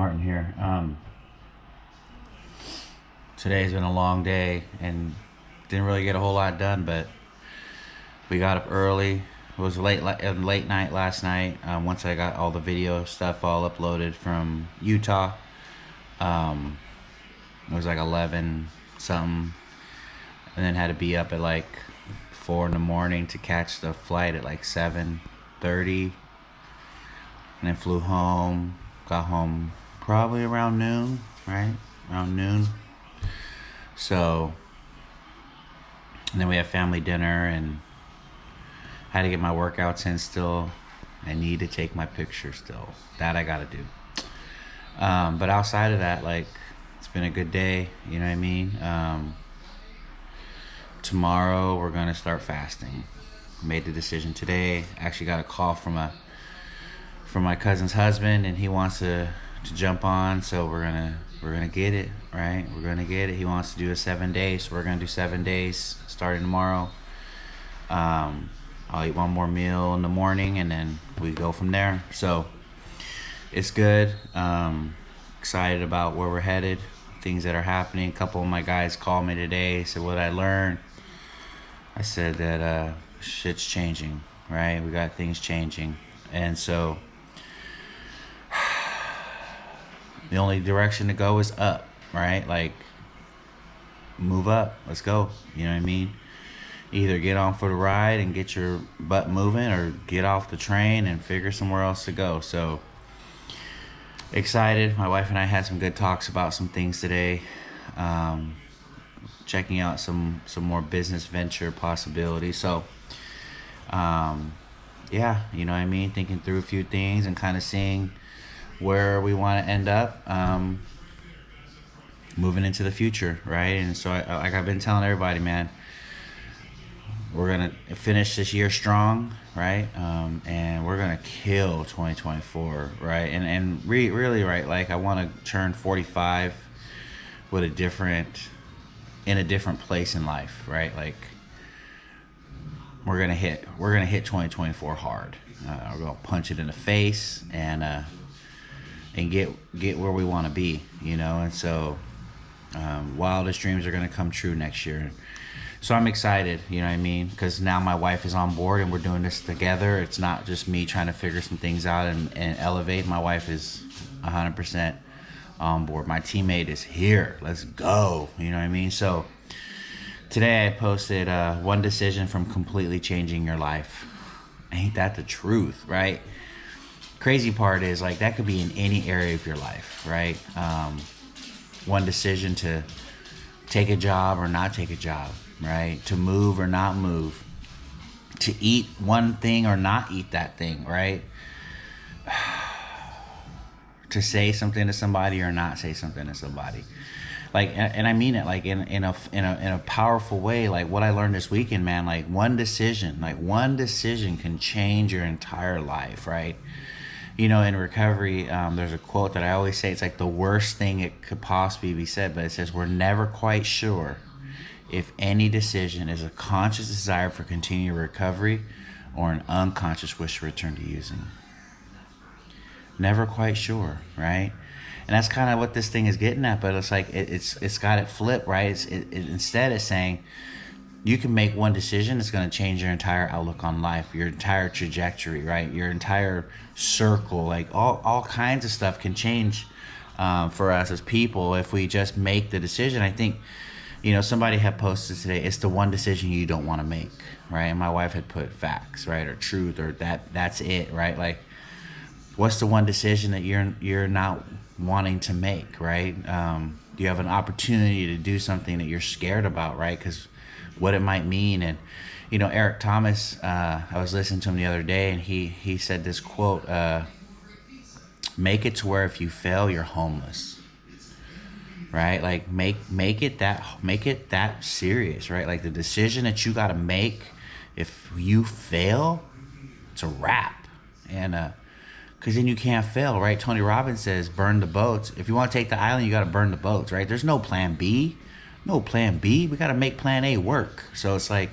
Martin here. Today's been a long day and didn't really get a whole lot done, but we got up early. It was late night last night. Once I got all the video stuff all uploaded from Utah, it was like 11 something, and then had to be up at like 4 in the morning to catch the flight at like 7:30, and then flew home. Got home probably around noon, right? Around noon. So, and then we had family dinner and had to get my workouts in still. I need to take my picture still. That I gotta do. But outside of that, like, it's been a good day, you know what I mean? Tomorrow we're gonna start fasting. Made the decision today. Actually got a call from my cousin's husband, and he wants to jump on, so we're gonna get it, right? We're gonna get it. He wants to do a 7 days, so we're gonna do 7 days starting tomorrow. I'll eat one more meal in the morning, and then we go from there. So it's good. Excited about where we're headed, things that are happening. A couple of my guys called me today, said what I learned. I said that shit's changing, right? We got things changing, and so the only direction to go is up, right? Like, move up. Let's go. You know what I mean? Either get on for the ride and get your butt moving, or get off the train and figure somewhere else to go. So excited. My wife and I had some good talks about some things today. Checking out some more business venture possibilities. So yeah, you know what I mean? Thinking through a few things and kind of seeing where we want to end up moving into the future, right? And so like I've been telling everybody, man, we're gonna finish this year strong, right? And we're gonna kill 2024, right? And really, right, like I want to turn 45 with in a different place in life, right? Like we're gonna hit 2024 hard. We're gonna punch it in the face and get where we want to be, you know. And so wildest dreams are gonna come true next year. So I'm excited, you know what I mean? Because now my wife is on board and we're doing this together. It's not just me trying to figure some things out and elevate. My wife is 100% on board. My teammate is here. Let's go. You know what I mean? So today I posted one decision from completely changing your life. Ain't that the truth, right? Crazy part is, like, that could be in any area of your life, right? One decision to take a job or not take a job, right? To move or not move, to eat one thing or not eat that thing, right? To say something to somebody or not say something to somebody, like, and I mean it, like in a powerful way. Like what I learned this weekend, man, like one decision can change your entire life, right? You know, in recovery, there's a quote that I always say. It's like the worst thing it could possibly be said, but it says, we're never quite sure if any decision is a conscious desire for continued recovery or an unconscious wish to return to using. Never quite sure, right? And that's kind of what this thing is getting at, but it's like it's got it flipped, right? Instead it's saying you can make one decision that's going to change your entire outlook on life, your entire trajectory, right? Your entire circle, like all kinds of stuff can change for us as people if we just make the decision. I think, you know, somebody had posted today, it's the one decision you don't want to make, right? And my wife had put facts, right? Or truth, or that's it, right? Like, what's the one decision that you're not wanting to make, right? You have an opportunity to do something that you're scared about, right? Because what it might mean. And, you know, Eric Thomas, I was listening to him the other day, and he said this quote, make it to where if you fail, you're homeless, right? Like make it that serious, right? Like the decision that you got to make, if you fail, it's a wrap. And because then you can't fail, right? Tony Robbins says, burn the boats. If you want to take the island, you got to burn the boats, right? There's no plan B. No plan B. We got to make plan A work. So it's like,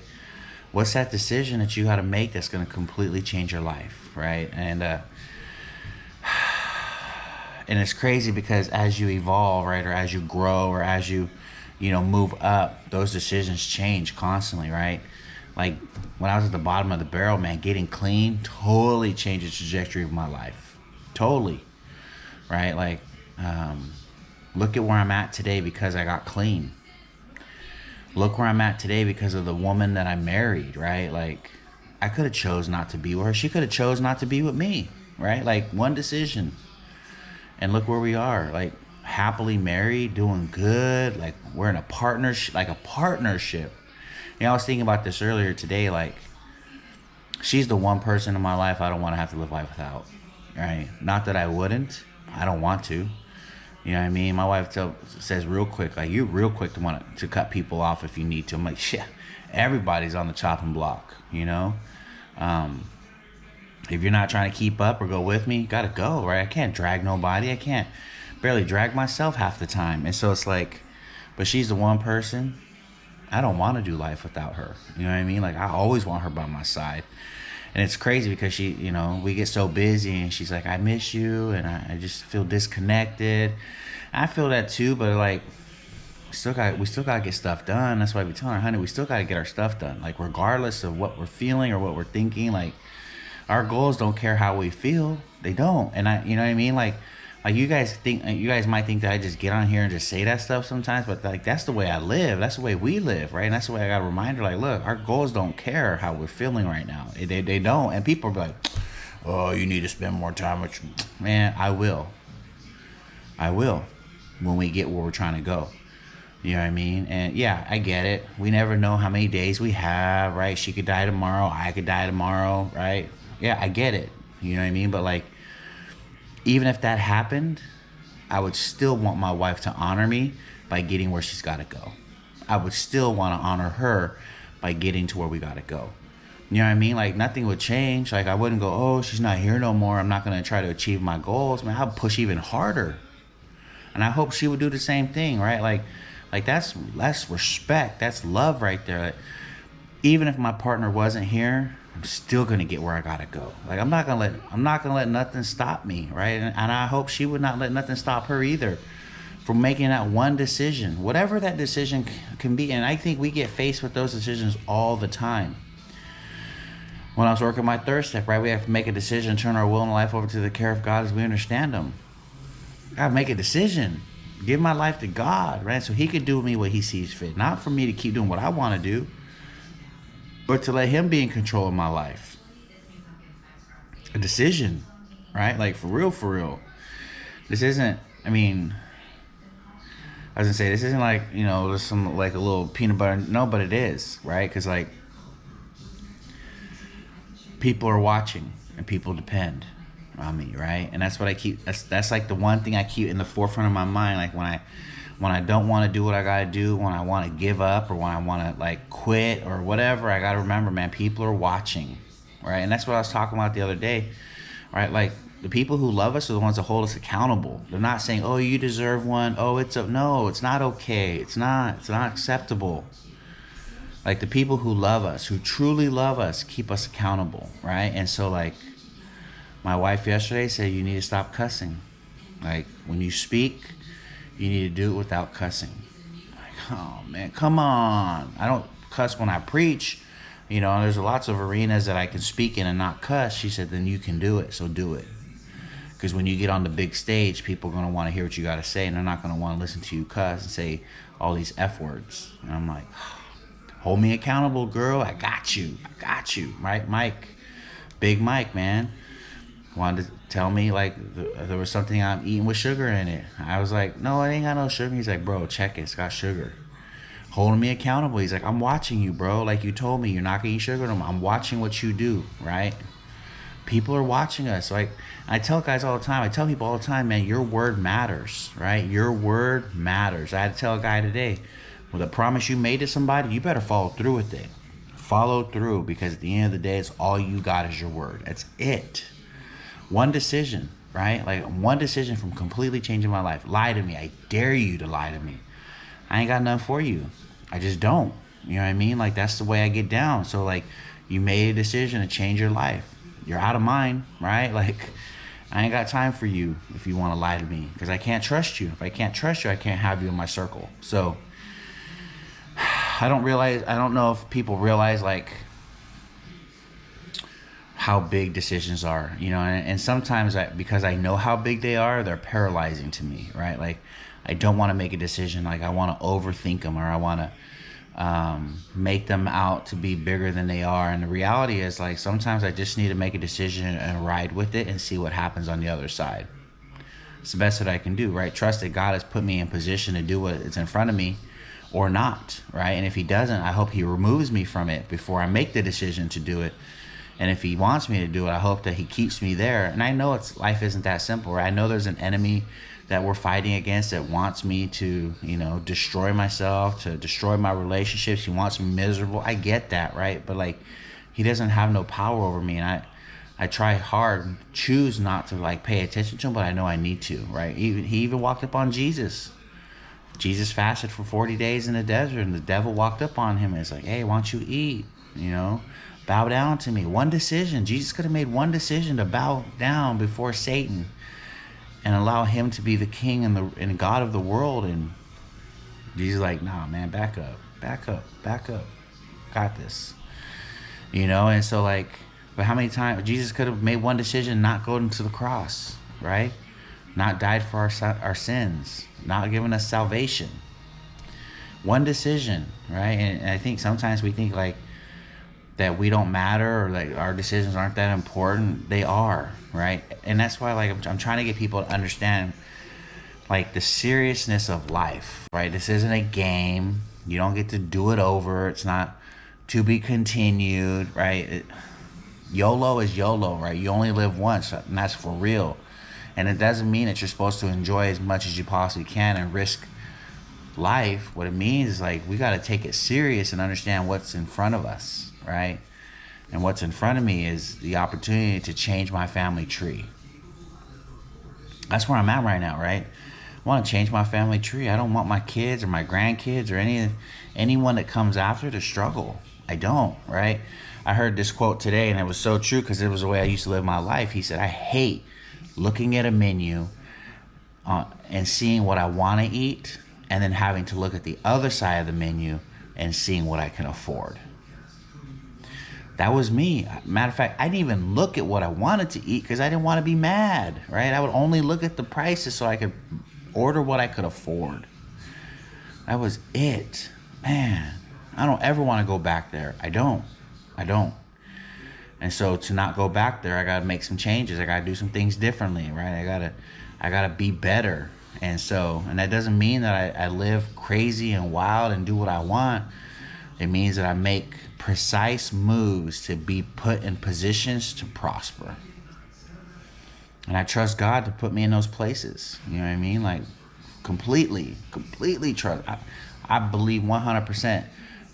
what's that decision that you got to make that's going to completely change your life, right? And and it's crazy because as you evolve, right, or as you grow, or as you, move up, those decisions change constantly, right? Like when I was at the bottom of the barrel, man, getting clean totally changed the trajectory of my life. Totally, right? Like, look at where I'm at today because I got clean. Look where I'm at today because of the woman that I married, right? Like, I could have chose not to be with her. She could have chose not to be with me, right? Like, one decision. And look where we are, like, happily married, doing good. Like, we're in a partnership, like a partnership. I was thinking about this earlier today. Like, she's the one person in my life I don't want to have to live life without, right? Not that I wouldn't. I don't want to. You know what I mean? My wife says real quick, like, you're real quick to cut people off if you need to. I'm like, shit, everybody's on the chopping block, If you're not trying to keep up or go with me, you gotta go, right? I can't drag nobody. I can't barely drag myself half the time. And so it's like, but she's the one person, I don't want to do life without her. You know what I mean? Like, I always want her by my side. And it's crazy because she, we get so busy and she's like, I miss you. And I just feel disconnected. I feel that too, but like, we still got to get stuff done. That's why we tell her, honey, we still got to get our stuff done. Like, regardless of what we're feeling or what we're thinking, like, our goals don't care how we feel. They don't. And you know what I mean? Like you guys might think that I just get on here and just say that stuff sometimes, but like, that's the way I live. That's the way we live, right? And that's the way I got to remind her, like, look, our goals don't care how we're feeling right now. They don't. And people are like, oh, you need to spend more time with you. Man, I will when we get where we're trying to go. You know what I mean? And yeah, I get it. We never know how many days we have, right? She could die tomorrow. I could die tomorrow, right? Yeah, I get it. You know what I mean? But like, even if that happened, I would still want my wife to honor me by getting where she's got to go. I would still want to honor her by getting to where we got to go. You know what I mean? Like, nothing would change. Like, I wouldn't go, oh, she's not here no more, I'm not going to try to achieve my goals. Man, I'd push even harder. And I hope she would do the same thing, right? Like that's respect. That's love right there. Like, even if my partner wasn't here, I'm still gonna get where I gotta go. Like, I'm not gonna let nothing stop me, right? And I hope she would not let nothing stop her either from making that one decision, whatever that decision can be. And I think we get faced with those decisions all the time. When I was working my third step, right, we have to make a decision, turn our will and life over to the care of God as we understand Him. I gotta make a decision. Give my life to God, right? So He can do with me what He sees fit. Not for me to keep doing what I want to do, but to let Him be in control of my life. A decision, right? Like, for real. This isn't, I was gonna say, this isn't like, just some, like, a little peanut butter. No, but it is, right? Because, like, people are watching and people depend on me, right? And that's what I keep, that's like the one thing I keep in the forefront of my mind. Like, when I don't want to do what I gotta do, when I want to give up, or when I want to, like, quit or whatever, I gotta remember, man, people are watching, right? And that's what I was talking about the other day, right? Like, the people who love us are the ones that hold us accountable. They're not saying, oh, you deserve one. Oh, no, it's not okay. It's not acceptable. Like, the people who love us, who truly love us, keep us accountable, right? And so, like, my wife yesterday said, you need to stop cussing. Like, when you speak, you need to do it without cussing. Like, oh man, come on. I don't cuss when I preach. There's lots of arenas that I can speak in and not cuss. She said, then you can do it, so do it. Because when you get on the big stage, people are going to want to hear what you got to say, and they're not going to want to listen to you cuss and say all these F words. And I'm like, hold me accountable, girl. I got you, right? Mike, Big Mike, man, wanted to tell me, like, there was something I'm eating with sugar in it. I was like, no, it ain't got no sugar. He's like, bro, check it, it's got sugar. Holding me accountable. He's like, I'm watching you, bro. Like, you told me you're not gonna eat sugar no more. I'm watching what you do, right? People are watching us. Like, I tell guys all the time, I tell people all the time, man, your word matters, right? Your word matters. I had to tell a guy today, with a promise you made to somebody, you better follow through with it. Follow through, because at the end of the day, it's all you got is your word. That's it. One decision, right? Like, one decision from completely changing my life. Lie to me. I dare you to lie to me. I ain't got nothing for you. I just don't. You know what I mean? Like, that's the way I get down. So, like, you made a decision to change your life. You're out of mine, right? Like, I ain't got time for you if you want to lie to me, because I can't trust you. If I can't trust you, I can't have you in my circle. So I don't know if people realize like how big decisions are, and sometimes because I know how big they are, they're paralyzing to me, right? Like I don't want to make a decision. Like I want to overthink them, or I want to make them out to be bigger than they are. And the reality is, like, sometimes I just need to make a decision and ride with it and see what happens on the other side. It's the best that I can do, right? Trust that God has put me in position to do what is in front of me or not, right? And if he doesn't, I hope he removes me from it before I make the decision to do it. And if he wants me to do it, I hope that he keeps me there. And I know life isn't that simple, right? I know there's an enemy that we're fighting against that wants me to, destroy myself, to destroy my relationships. He wants me miserable. I get that, right? But like, he doesn't have no power over me. And I try hard, choose not to like pay attention to him, but I know I need to, right? He even walked up on Jesus. Jesus fasted for 40 days in the desert, and the devil walked up on him and it's like, hey, why don't you eat? Bow down to me. One decision. Jesus could have made one decision to bow down before Satan and allow him to be the king and God of the world. And Jesus is like, nah, man, back up. Got this. And so like, but how many times Jesus could have made one decision, not going to the cross, right? Not died for our sins, not given us salvation. One decision, right? And I think sometimes we think like that we don't matter, or like our decisions aren't that important. They are, right? And that's why like I'm trying to get people to understand like the seriousness of life, right? This isn't a game. You don't get to do it over. It's not to be continued, right? YOLO is YOLO, right? You only live once, and that's for real. And it doesn't mean that you're supposed to enjoy as much as you possibly can and risk life. What it means is like we got to take it serious and understand what's in front of us, right? And what's in front of me is the opportunity to change my family tree. That's where I'm at right now, right? I want to change my family tree. I don't want my kids or my grandkids or anyone that comes after to struggle. I don't, right? I heard this quote today, and it was so true because it was the way I used to live my life. He said, I hate looking at a menu and seeing what I want to eat, and then having to look at the other side of the menu and seeing what I can afford. That was me. Matter of fact, I didn't even look at what I wanted to eat because I didn't want to be mad, right? I would only look at the prices so I could order what I could afford. That was it. Man, I don't ever want to go back there. I don't. And so to not go back there, I got to make some changes. I got to do some things differently, right? I got to be better. And that doesn't mean that I live crazy and wild and do what I want. It means that I make precise moves to be put in positions to prosper. And I trust God to put me in those places. You know what I mean? Like completely trust. I believe 100%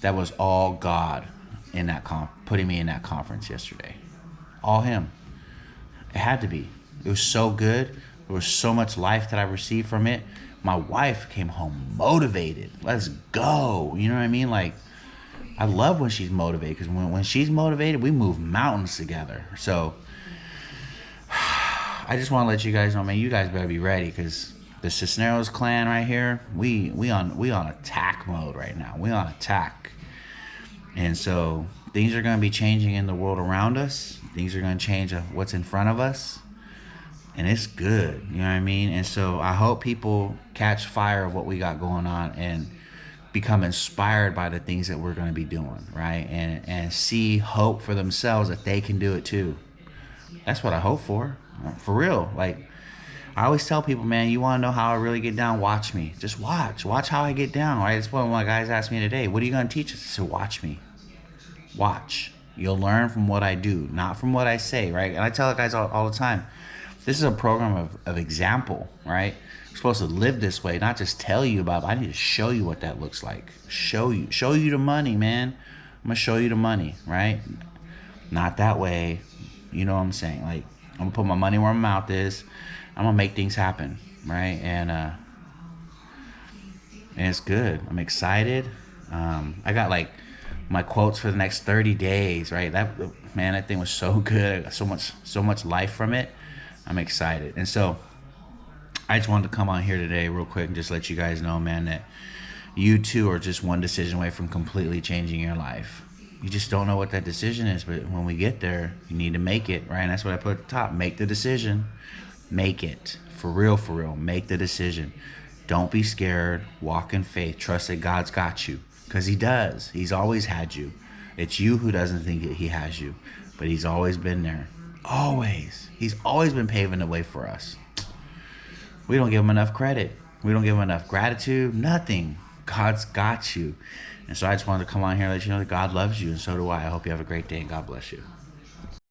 that was all God in that putting me in that conference yesterday. All him. It had to be. It was so good. There was so much life that I received from it. My wife came home motivated. Let's go. You know what I mean? Like, I love when she's motivated, because when she's motivated, we move mountains together. So I just want to let you guys know, man, you guys better be ready, because the Cisneros clan right here, we on attack mode right now. We on attack. And so things are going to be changing in the world around us. Things are going to change what's in front of us. And it's good, you know what I mean? And so I hope people catch fire of what we got going on and become inspired by the things that we're going to be doing, right? And see hope for themselves that they can do it too. That's what I hope for real. Like, I always tell people, man, you want to know how I really get down? Watch me. Just watch how I get down, right? That's what one of my guys asked me today. What are you going to teach us? I said, watch me. Watch. You'll learn from what I do, not from what I say, right? And I tell guys all the time, this is a program of example, right? We're supposed to live this way, not just tell you about it. I need to show you what that looks like. Show you the money, man. I'm going to show you the money, right? Not that way. You know what I'm saying? Like, I'm going to put my money where my mouth is. I'm going to make things happen, right? And it's good. I'm excited. I got like my quotes for the next 30 days, right? That thing was so good. I got so much life from it. I'm excited. And so I just wanted to come on here today real quick and just let you guys know, man, that you too are just one decision away from completely changing your life. You just don't know what that decision is, but when we get there, you need to make it, right? And that's what I put at the top. Make the decision. Make it. For real, for real. Make the decision. Don't be scared. Walk in faith. Trust that God's got you, because he does. He's always had you. It's you who doesn't think that he has you, but he's always been there. Always. He's always been paving the way for us. We don't give him enough credit. We don't give him enough gratitude. Nothing. God's got you. And so I just wanted to come on here and let you know that God loves you, and so do I. I hope you have a great day, and God bless you.